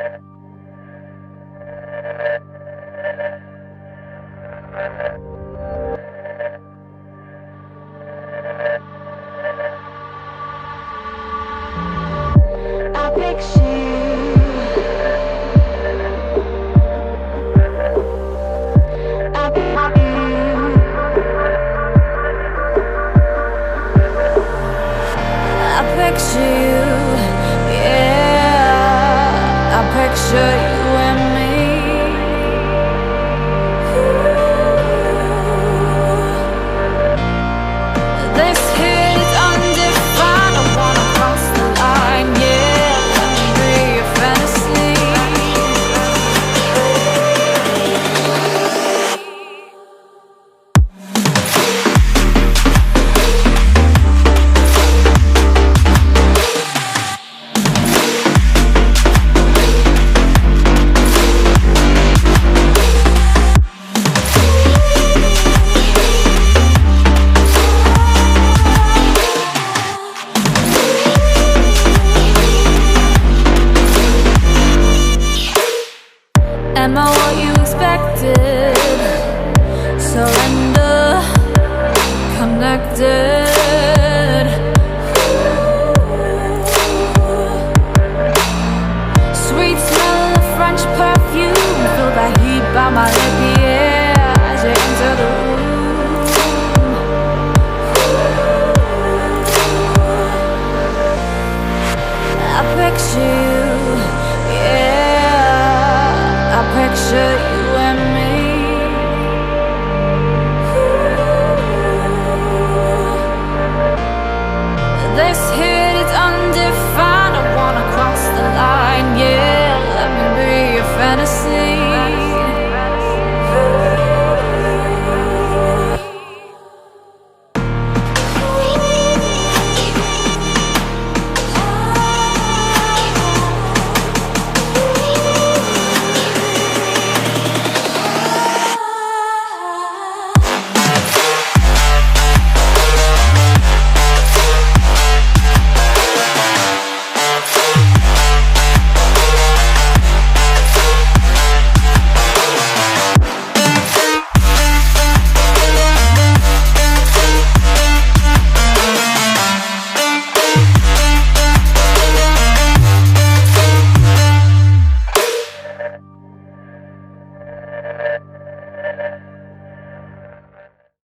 I picture you. I picture you. I picture you, yeah. I picture you and me. This here is undefined. I wanna cross the line, yeah. Let me be your fantasy. Am I what you expected? Surrender, connected. Sweet smell of French perfume. Feel that heat by my lip, yeah. As you enter the room, I picture you.